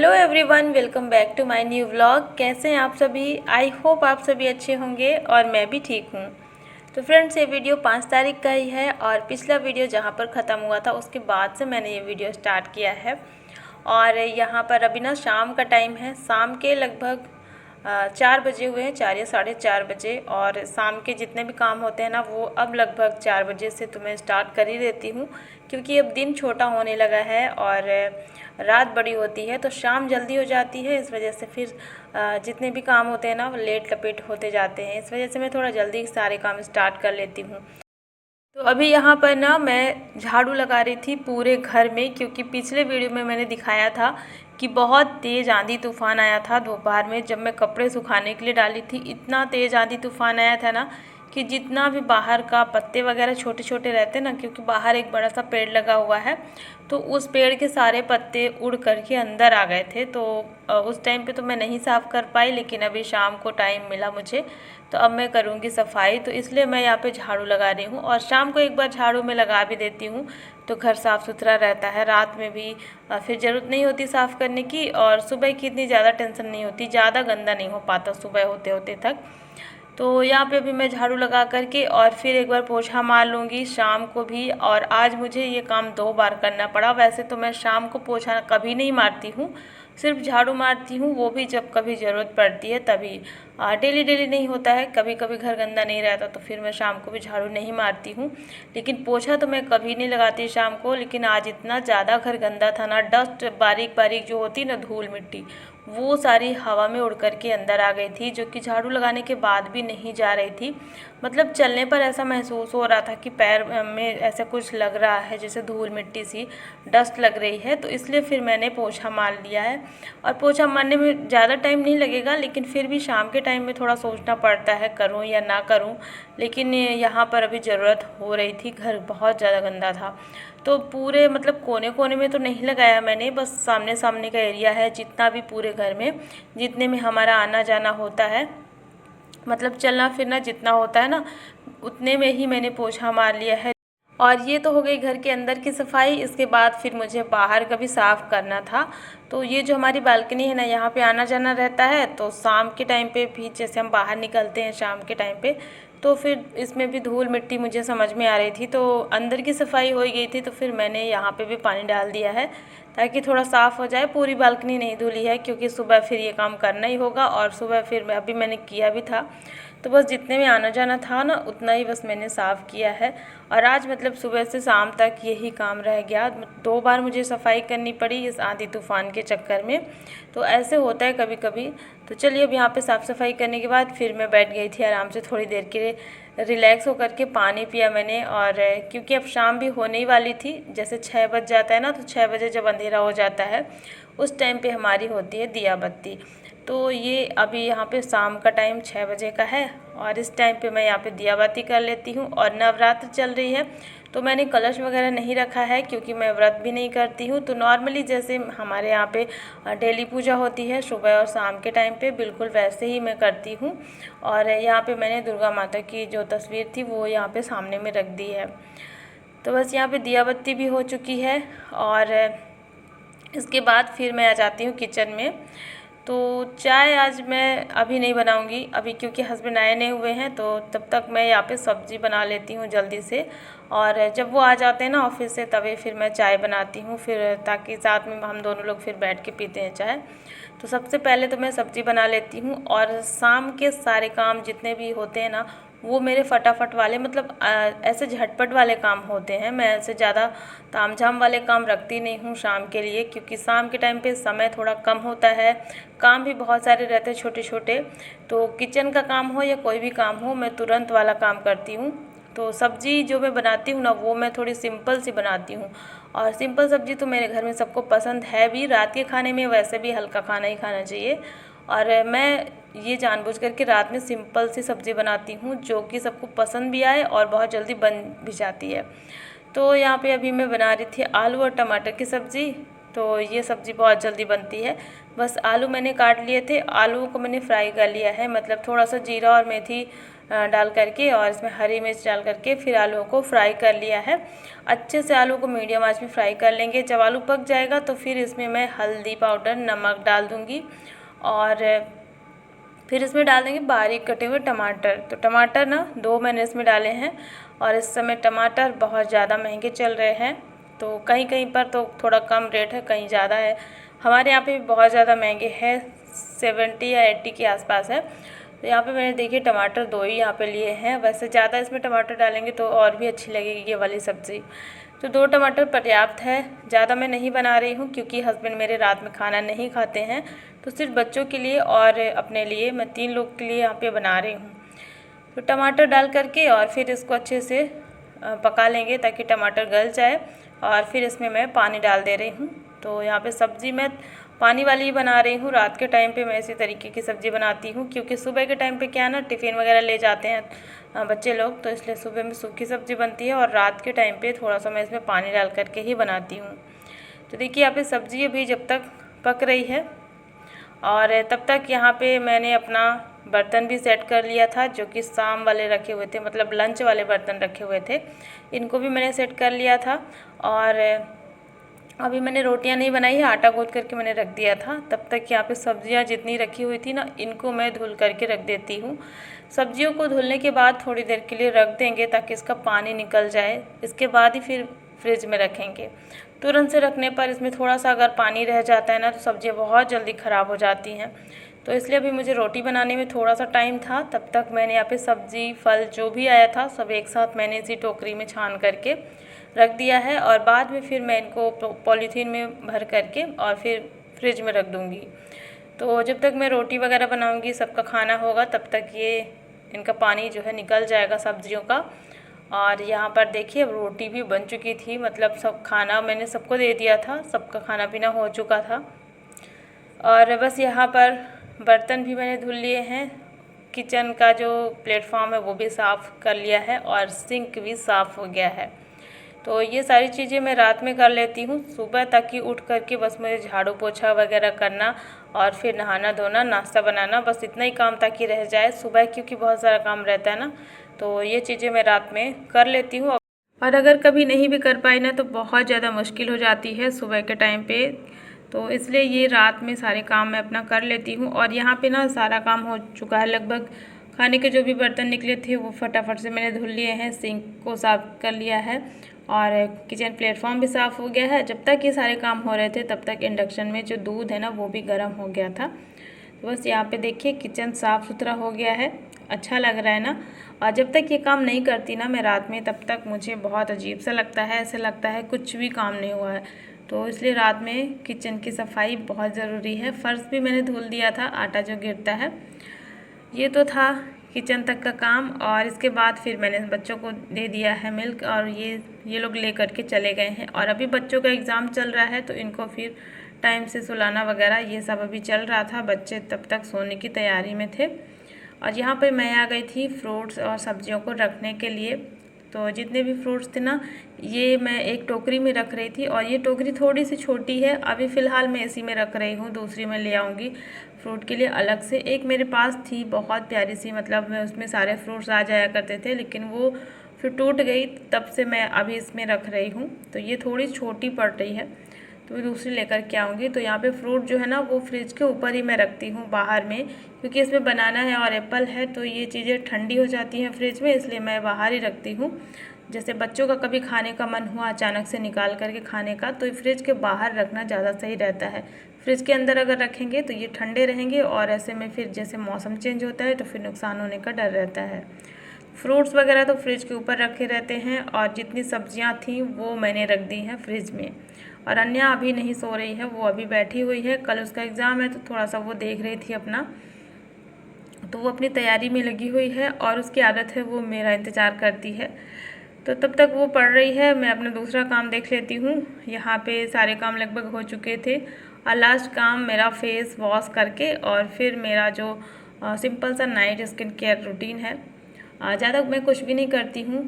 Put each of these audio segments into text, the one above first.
Hello everyone, welcome back to my new vlog. कैसे हैं आप सभी? आई होप आप सभी अच्छे होंगे और मैं भी ठीक हूँ। तो फ्रेंड्स, ये वीडियो 5 तारीख का ही है और पिछला वीडियो जहाँ पर ख़त्म हुआ था उसके बाद से मैंने ये वीडियो स्टार्ट किया है। और यहाँ पर अभी ना शाम का टाइम है, शाम के लगभग 4 बजे हुए हैं, 4 या 4:30 बजे। और शाम के जितने भी काम होते हैं ना वो अब लगभग 4 बजे से तो मैं स्टार्ट कर ही देती हूँ, क्योंकि अब दिन छोटा होने लगा है और रात बड़ी होती है तो शाम जल्दी हो जाती है। इस वजह से फिर जितने भी काम होते हैं ना वो लेट लपेट होते जाते हैं। इस वजह से मैं थोड़ा जल्दी सारे काम स्टार्ट कर लेती हूँ। तो अभी यहाँ पर ना मैं झाड़ू लगा रही थी पूरे घर में, क्योंकि पिछले वीडियो में मैंने दिखाया था कि बहुत तेज़ आंधी तूफ़ान आया था दोपहर में। जब मैं कपड़े सुखाने के लिए डाली थी, इतना तेज़ आंधी तूफ़ान आया था ना कि जितना भी बाहर का पत्ते वगैरह छोटे छोटे रहते ना, क्योंकि बाहर एक बड़ा सा पेड़ लगा हुआ है, तो उस पेड़ के सारे पत्ते उड़ करके अंदर आ गए थे। तो उस टाइम पे तो मैं नहीं साफ़ कर पाई, लेकिन अभी शाम को टाइम मिला मुझे तो अब मैं करूँगी सफाई। तो इसलिए मैं यहाँ पे झाड़ू लगा रही हूँ और शाम को एक बार झाड़ू में लगा भी देती हूँ तो घर साफ़ सुथरा रहता है। रात में भी फिर ज़रूरत नहीं होती साफ़ करने की, और सुबह की इतनी ज़्यादा टेंशन नहीं होती, ज़्यादा गंदा नहीं हो पाता सुबह होते होते तक। तो यहाँ पे भी मैं झाड़ू लगा करके और फिर एक बार पोछा मार लूँगी शाम को भी। और आज मुझे ये काम 2 बार करना पड़ा। वैसे तो मैं शाम को पोछा कभी नहीं मारती हूँ, सिर्फ झाड़ू मारती हूँ, वो भी जब कभी ज़रूरत पड़ती है तभी। डेली डेली नहीं होता है, कभी कभी घर गंदा नहीं रहता तो फिर मैं शाम को भी झाड़ू नहीं मारती हूँ। लेकिन पोछा तो मैं कभी नहीं लगाती शाम को। लेकिन आज इतना ज़्यादा घर गंदा था ना, डस्ट बारीक बारीक जो होती ना धूल मिट्टी, वो सारी हवा में उड़ कर के अंदर आ गई थी, जो कि झाड़ू लगाने के बाद भी नहीं जा रही थी। मतलब चलने पर ऐसा महसूस हो रहा था कि पैर में ऐसा कुछ लग रहा है, जैसे धूल मिट्टी सी डस्ट लग रही है। तो इसलिए फिर मैंने पोछा मार लिया है। और पोछा मारने में ज़्यादा टाइम नहीं लगेगा, लेकिन फिर भी शाम के टाइम में थोड़ा सोचना पड़ता है करूँ या ना करूँ। लेकिन यहाँ पर अभी ज़रूरत हो रही थी, घर बहुत ज़्यादा गंदा था। तो पूरे मतलब कोने कोने में तो नहीं लगाया मैंने, बस सामने सामने का एरिया है जितना भी पूरे घर में, जितने में हमारा आना जाना होता है, मतलब चलना फिरना जितना होता है ना, उतने में ही मैंने पोछा मार लिया है। और ये तो हो गई घर के अंदर की सफाई। इसके बाद फिर मुझे बाहर का भी साफ़ करना था। तो ये जो हमारी बालकनी है ना, यहाँ पे आना जाना रहता है, तो शाम के टाइम पे भी जैसे हम बाहर निकलते हैं शाम के टाइम पे, तो फिर इसमें भी धूल मिट्टी मुझे समझ में आ रही थी। तो अंदर की सफाई हो गई थी, तो फिर मैंने यहाँ पे भी पानी डाल दिया है ताकि थोड़ा साफ़ हो जाए। पूरी बालकनी नहीं धुली है, क्योंकि सुबह फिर ये काम करना ही होगा। और सुबह फिर मैं अभी मैंने किया भी था, तो बस जितने में आना जाना था ना उतना ही बस मैंने साफ़ किया है। और आज मतलब सुबह से शाम तक यही काम रह गया। 2 बार मुझे सफाई करनी पड़ी इस आंधी तूफ़ान के चक्कर में। तो ऐसे होता है कभी कभी। तो चलिए, अब यहाँ पे साफ़ सफाई करने के बाद फिर मैं बैठ गई थी आराम से थोड़ी देर के लिए, रिलैक्स होकर के पानी पिया मैंने। और क्योंकि अब शाम भी होने ही वाली थी, जैसे 6 बज जाता है ना, तो 6 बजे जब अंधेरा हो जाता है उस टाइम पे हमारी होती है दिया बत्ती। तो ये अभी यहाँ पे शाम का टाइम 6 बजे का है और इस टाइम पे मैं यहाँ पे दिया बाती कर लेती हूँ। और नवरात्र चल रही है तो मैंने कलश वगैरह नहीं रखा है, क्योंकि मैं व्रत भी नहीं करती हूँ। तो नॉर्मली जैसे हमारे यहाँ पे डेली पूजा होती है सुबह और शाम के टाइम पे, बिल्कुल वैसे ही मैं करती हूँ। और यहाँ पे मैंने दुर्गा माता की जो तस्वीर थी वो यहाँ पे सामने में रख दी है। तो बस यहाँ पे दिया बत्ती भी हो चुकी है। और इसके बाद फिर मैं आ जाती हूँ किचन में। तो चाय आज मैं अभी नहीं बनाऊंगी, अभी क्योंकि हस्बैंड आए नहीं हुए हैं, तो तब तक मैं यहाँ पे सब्ज़ी बना लेती हूँ जल्दी से। और जब वो आ जाते हैं ना ऑफिस से, तभी फिर मैं चाय बनाती हूँ, फिर ताकि साथ में हम दोनों लोग फिर बैठ के पीते हैं चाय। तो सबसे पहले तो मैं सब्ज़ी बना लेती हूँ। और शाम के सारे काम जितने भी होते हैं ना वो मेरे फटाफट वाले, मतलब ऐसे झटपट वाले काम होते हैं। मैं ऐसे ज़्यादा तामझाम वाले काम रखती नहीं हूँ शाम के लिए, क्योंकि शाम के टाइम पे समय थोड़ा कम होता है, काम भी बहुत सारे रहते हैं छोटे छोटे। तो किचन का काम हो या कोई भी काम हो, मैं तुरंत वाला काम करती हूँ। तो सब्ज़ी जो मैं बनाती हूँ ना वो मैं थोड़ी सिंपल सी बनाती हूँ। और सिंपल सब्ज़ी तो मेरे घर में सबको पसंद है भी। रात के खाने में वैसे भी हल्का खाना ही खाना चाहिए। और मैं ये जानबूझ करके रात में सिंपल सी सब्ज़ी बनाती हूँ, जो कि सबको पसंद भी आए और बहुत जल्दी बन भी जाती है। तो यहाँ पे अभी मैं बना रही थी आलू और टमाटर की सब्ज़ी। तो ये सब्ज़ी बहुत जल्दी बनती है। बस आलू मैंने काट लिए थे, आलूओं को मैंने फ्राई कर लिया है, मतलब थोड़ा सा जीरा और मेथी डाल करके और इसमें हरी मिर्च डाल करके फिर आलूओं को फ्राई कर लिया है। अच्छे से आलू को मीडियम आंच में फ्राई कर लेंगे। जब आलू पक जाएगा तो फिर इसमें मैं हल्दी पाउडर, नमक डाल दूँगी और फिर इसमें डाल देंगे बारीक कटे हुए टमाटर। तो टमाटर ना 2 मैंने इसमें डाले हैं और इस समय टमाटर बहुत ज़्यादा महंगे चल रहे हैं, तो कहीं कहीं पर तो थोड़ा कम रेट है, कहीं ज़्यादा है। हमारे यहाँ पे भी बहुत ज़्यादा महंगे हैं, 70 या 80 के आसपास है। तो यहाँ पे मैंने देखिए टमाटर 2 ही यहाँ पे लिए हैं। वैसे ज़्यादा इसमें टमाटर डालेंगे तो और भी अच्छी लगेगी ये वाली सब्ज़ी। तो 2 टमाटर पर्याप्त है, ज़्यादा मैं नहीं बना रही हूँ क्योंकि हस्बैंड मेरे रात में खाना नहीं खाते हैं, तो सिर्फ बच्चों के लिए और अपने लिए मैं 3 लोग के लिए यहाँ पे बना रही हूँ। तो टमाटर डाल करके और फिर इसको अच्छे से पका लेंगे ताकि टमाटर गल जाए और फिर इसमें मैं पानी डाल दे रही हूँ। तो यहाँ पे सब्ज़ी मैं पानी वाली ही बना रही हूँ। रात के टाइम पे मैं इसी तरीके की सब्ज़ी बनाती हूँ क्योंकि सुबह के टाइम पे क्या है ना, टिफ़िन वगैरह ले जाते हैं बच्चे लोग, तो इसलिए सुबह में सूखी सब्ज़ी बनती है और रात के टाइम पे थोड़ा सा मैं इसमें पानी डाल करके ही बनाती हूँ। तो देखिए यहाँ पे सब्ज़ी अभी जब तक पक रही है और तब तक यहाँ पे मैंने अपना बर्तन भी सेट कर लिया था, जो कि शाम वाले रखे हुए थे, मतलब लंच वाले बर्तन रखे हुए थे, इनको भी मैंने सेट कर लिया था। और अभी मैंने रोटियां नहीं बनाई है, आटा गूँथ करके मैंने रख दिया था। तब तक यहाँ पे सब्जियां जितनी रखी हुई थी ना, इनको मैं धुल करके रख देती हूँ। सब्जियों को धुलने के बाद थोड़ी देर के लिए रख देंगे ताकि इसका पानी निकल जाए, इसके बाद ही फिर फ्रिज में रखेंगे। तुरंत से रखने पर इसमें थोड़ा सा अगर पानी रह जाता है ना तो सब्जियाँ बहुत जल्दी ख़राब हो जाती हैं। तो इसलिए अभी मुझे रोटी बनाने में थोड़ा सा टाइम था, तब तक मैंने यहाँ पे सब्ज़ी फल जो भी आया था सब एक साथ मैंने इसी टोकरी में छान करके रख दिया है और बाद में फिर मैं इनको पॉलीथीन में भर करके और फिर फ्रिज में रख दूँगी। तो जब तक मैं रोटी वगैरह बनाऊँगी, सबका खाना होगा, तब तक ये इनका पानी जो है निकल जाएगा सब्जियों का। और यहाँ पर देखिए अब रोटी भी बन चुकी थी, मतलब सब खाना मैंने सबको दे दिया था, सबका खाना पीना हो चुका था। और बस यहाँ पर बर्तन भी मैंने धुल लिए हैं, किचन का जो प्लेटफॉर्म है वो भी साफ़ कर लिया है और सिंक भी साफ़ हो गया है। तो ये सारी चीज़ें मैं रात में कर लेती हूँ, सुबह तक ही उठ करके बस मुझे झाड़ू पोछा वगैरह करना और फिर नहाना धोना, नाश्ता बनाना, बस इतना ही काम ताकि रह जाए सुबह, क्योंकि बहुत सारा काम रहता है ना, तो ये चीज़ें मैं रात में कर लेती हूँ। और अगर कभी नहीं भी कर पाई ना तो बहुत ज़्यादा मुश्किल हो जाती है सुबह के टाइम पे, तो इसलिए ये रात में सारे काम मैं अपना कर लेती हूँ। और यहाँ पे ना सारा काम हो चुका है लगभग, खाने के जो भी बर्तन निकले थे वो फटाफट से मैंने धुल लिए हैं, सिंक को साफ़ कर लिया है और किचन प्लेटफॉर्म भी साफ़ हो गया है। जब तक ये सारे काम हो रहे थे तब तक इंडक्शन में जो दूध है ना वो भी गर्म हो गया था। तो बस यहाँ पे देखिए किचन साफ़ सुथरा हो गया है, अच्छा लग रहा है ना। और जब तक ये काम नहीं करती ना मैं रात में, तब तक मुझे बहुत अजीब सा लगता है, ऐसे लगता है कुछ भी काम नहीं हुआ है। तो इसलिए रात में किचन की सफाई बहुत ज़रूरी है। फ़र्श भी मैंने धुल दिया था, आटा जो गिरता है। ये तो था किचन तक का काम। और इसके बाद फिर मैंने बच्चों को दे दिया है मिल्क और ये लोग ले करके चले गए हैं। और अभी बच्चों का एग्ज़ाम चल रहा है तो इनको फिर टाइम से सुलाना वगैरह ये सब अभी चल रहा था, बच्चे तब तक सोने की तैयारी में थे। और यहाँ पे मैं आ गई थी फ्रूट्स और सब्जियों को रखने के लिए। तो जितने भी फ्रूट्स थे ना ये मैं एक टोकरी में रख रही थी और ये टोकरी थोड़ी सी छोटी है, अभी फ़िलहाल मैं इसी में रख रही हूँ, दूसरी मैं ले आऊँगी फ्रूट के लिए अलग से। एक मेरे पास थी बहुत प्यारी सी, मतलब उसमें सारे फ्रूट्स आ जाया करते थे, लेकिन वो फिर टूट गई, तब से मैं अभी इसमें रख रही हूँ। तो ये थोड़ी छोटी पड़ रही है तो मैं दूसरी लेकर के आऊँगी। तो यहाँ पे फ्रूट जो है ना वो फ्रिज के ऊपर ही मैं रखती हूँ बाहर में, क्योंकि इसमें बनाना है और एप्पल है तो ये चीज़ें ठंडी हो जाती हैं फ्रिज में, इसलिए मैं बाहर ही रखती हूँ। जैसे बच्चों का कभी खाने का मन हुआ अचानक से निकाल करके खाने का, तो फ्रिज के बाहर रखना ज़्यादा सही रहता है। फ्रिज के अंदर अगर रखेंगे तो ये ठंडे रहेंगे और ऐसे में फिर जैसे मौसम चेंज होता है तो फिर नुकसान होने का डर रहता है। फ्रूट्स वगैरह तो फ्रिज के ऊपर रखे रहते हैं और जितनी सब्जियां थी वो मैंने रख दी हैं फ्रिज में। और अन्या अभी नहीं सो रही है, वो अभी बैठी हुई है, कल उसका एग्ज़ाम है तो थोड़ा सा वो देख रही थी अपना, तो वो अपनी तैयारी में लगी हुई है और उसकी आदत है वो मेरा इंतज़ार करती है। तो तब तक वो पढ़ रही है, मैं अपना दूसरा काम देख लेती हूँ। यहाँ पे सारे काम लगभग हो चुके थे और लास्ट काम मेरा फेस वॉश करके और फिर मेरा जो सिंपल सा नाइट स्किन केयर रूटीन है। ज़्यादा मैं कुछ भी नहीं करती हूँ,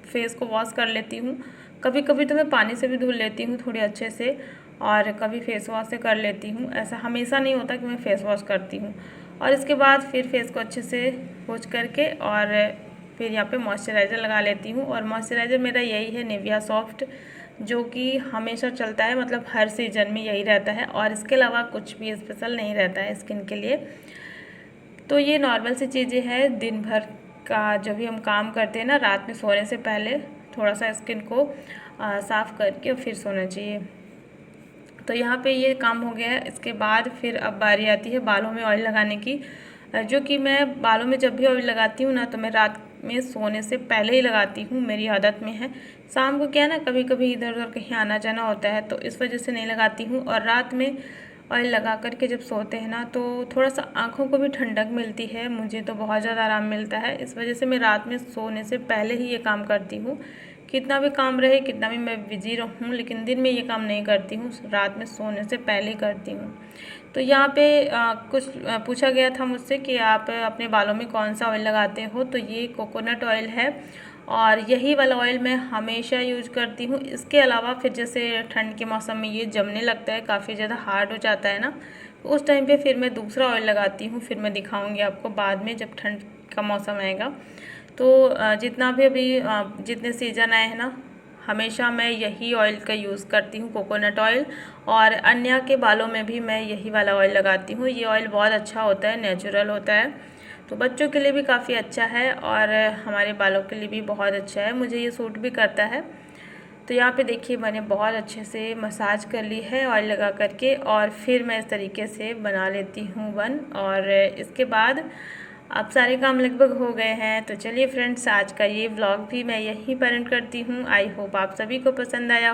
फेस को वॉश कर लेती हूँ, कभी कभी तो मैं पानी से भी धुल लेती हूँ थोड़ी अच्छे से। और कभी फेस वॉश से कर लेती हूँ। ऐसा हमेशा नहीं होता कि मैं फेस वॉश करती हूँ। और इसके बाद फिर फेस को अच्छे से पोंछ करके और फिर यहाँ पे मॉइस्चराइज़र लगा लेती हूँ। और मॉइस्चराइज़र मेरा यही है निविया सॉफ्ट, जो कि हमेशा चलता है, मतलब हर सीज़न में यही रहता है और इसके अलावा कुछ भी स्पेशल नहीं रहता है स्किन के लिए। तो ये नॉर्मल सी चीज़ें हैं दिन भर का जो भी हम काम करते हैं ना, रात में सोने से पहले थोड़ा सा स्किन को साफ़ करके फिर सोना चाहिए। तो यहाँ पे ये काम हो गया है। इसके बाद फिर अब बारी आती है बालों में ऑयल लगाने की, जो कि मैं बालों में जब भी ऑयल लगाती हूँ ना तो मैं रात में सोने से पहले ही लगाती हूँ, मेरी आदत में है। शाम को क्या है ना, कभी कभी इधर उधर कहीं आना जाना होता है तो इस वजह से नहीं लगाती हूँ। और रात में ऑयल लगा करके जब सोते हैं ना तो थोड़ा सा आँखों को भी ठंडक मिलती है, मुझे तो बहुत ज़्यादा आराम मिलता है। इस वजह से मैं रात में सोने से पहले ही ये काम करती हूँ। कितना भी काम रहे, कितना भी मैं बिजी रहूँ, लेकिन दिन में ये काम नहीं करती हूँ, रात में सोने से पहले करती हूँ। तो यहाँ पे कुछ पूछा गया था मुझसे कि आप अपने बालों में कौन सा ऑयल लगाते हो, तो ये कोकोनट ऑयल है और यही वाला ऑयल मैं हमेशा यूज करती हूँ। इसके अलावा फिर जैसे ठंड के मौसम में ये जमने लगता है, काफ़ी ज़्यादा हार्ड हो जाता है ना, तो उस टाइम पे फिर मैं दूसरा ऑयल लगाती हूँ। फिर मैं दिखाऊँगी आपको बाद में जब ठंड का मौसम आएगा। तो जितना भी अभी जितने सीज़न आए हैं ना, हमेशा मैं यही ऑयल का यूज़ करती हूँ, कोकोनट ऑयल। और अन्य के बालों में भी मैं यही वाला ऑयल लगाती हूँ। ये ऑयल बहुत अच्छा होता है, नेचुरल होता है, तो बच्चों के लिए भी काफ़ी अच्छा है और हमारे बालों के लिए भी बहुत अच्छा है, मुझे ये सूट भी करता है। तो यहाँ पे देखिए मैंने बहुत अच्छे से मसाज कर ली है ऑयल लगा करके और फिर मैं इस तरीके से बना लेती हूँ बन। और इसके बाद अब सारे काम लगभग हो गए हैं। तो चलिए फ्रेंड्स, आज का ये व्लॉग भी मैं यहीं पर एंड करती हूँ। आई होप आप सभी को पसंद आया हो।